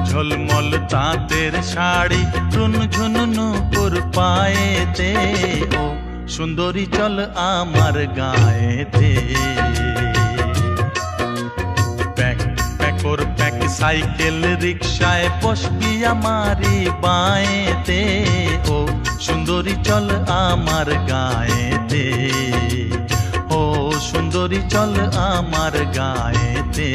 ঝলমল তাঁতের শাড়ি ঝুনঝুন নূপুর পায়েতে, ও সুন্দরী চল আমার গায়েতে। প্যাক প্যাকর প্যাক সাইকেল রিক্সায় বসবি আমারি বায়েতে, ও সুন্দরী চল আমার গায়েতে, ও সুন্দরী চল আমার গায়েতে।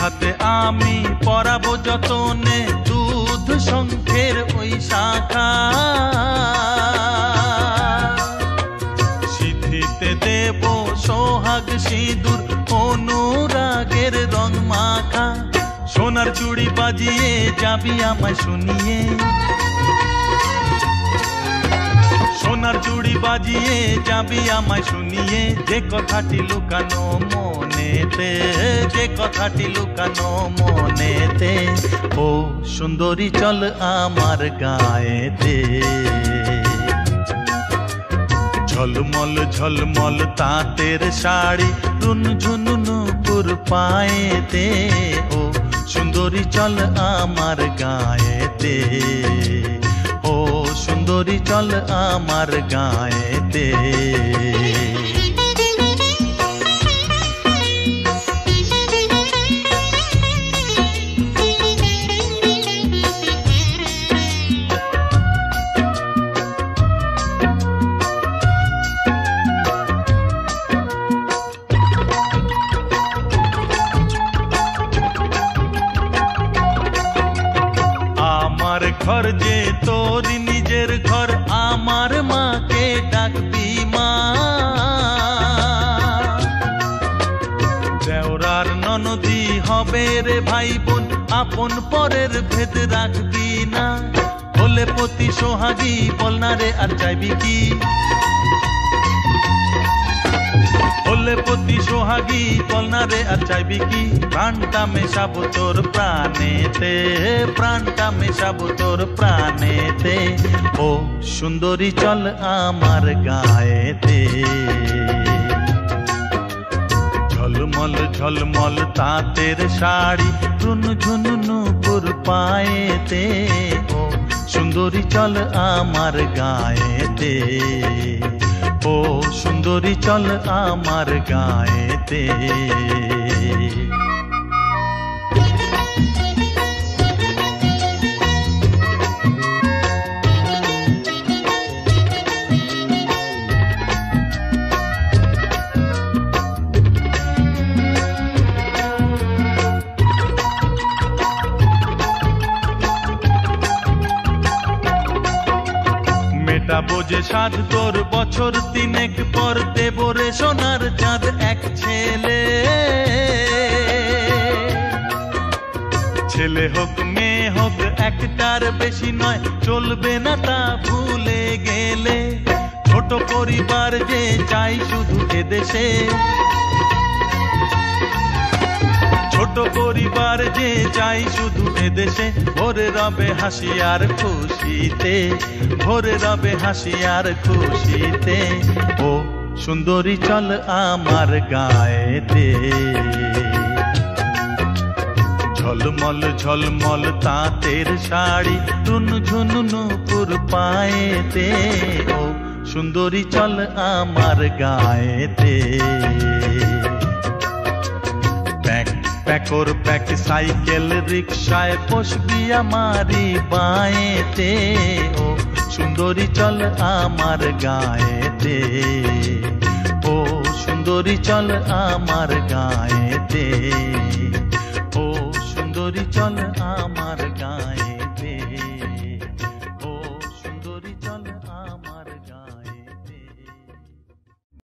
হাতে আমি পরাবো যতনে দুধ শঙ্খের ওই শাখা, সিঁথিতে দেব সোহাগ সিঁদুর অনুরাগের রং মাখা। সোনার চুড়ি বাজিয়ে যাবি আমায় শুনিয়ে, সোনার চুড়ি বাজিয়ে যাবি আমায় শুনিয়ে, যে কথাটি লুকানো মনেতে, যে কথাটি লুকানো মনেতে, ও সুন্দরী চল আমার গায়েতে। ঝলমল ঝলমল তাঁতের শাড়ি ঝুনঝুন নূপুর পায়েতে, ও সুন্দরী চল আমার গায়েতে, ও সুন্দরী চল আমার গায়েতে। আমার ঘর যে তোর নিজের ঘর, আমার মাকে ডাকবি মা, দেওরার ননদি হবে রে ভাই বোন, আপন পরের ভেদ রাখবি না। হলে পতি সোহাগী বল না রে আর চাইবি কি, হলে পতি সোহাগী বল না রে আর চাইবি কি। প্রাণটা মেশাবো তোর প্রাণেতে, প্রাণটা মেশাবো তোর প্রাণেতে, ও সুন্দরী চল আমার গায়েতে। ঝলমল ঝলমল তাঁতের শাড়ি ঝুনঝুন নূপুর পায়েতে, ও সুন্দরী চল আমার গায়েতে, ও সুন্দরী চল আমার গায়েতে। মেটাবো যে সাধ তোর বছর তিনেক পর, দেব রে সোনার চাঁদ এক ছেলে। ছেলে হোক মেয়ে হোক একটার বেশি নয়, চলবে না তা ভুলে গেলে। ছোট পরিবার যে চাই শুধু এদেশে, ছোট পরিবার যে চাই শুধু এদেশে। ভরে রবে হাসি আর খুশিতে, ভরে রবে হাসি আর খুশিতে, ও সুন্দরী চল আমার গায়েতে। ঝলমল ঝলমল তাঁতের শাড়ি ঝুনঝুন নূপুর পায়েতে, ও সুন্দরী চল আমার গায়েতে। প্যাক প্যাকর প্যাক সাইকেল রিক্সায় বসবি আমারি বায়েতে, ও সুন্দরী চল আমার গায়েতে, ও সুন্দরী চল আমার গায়েতে, ও সুন্দরী চল আমার গায়ে।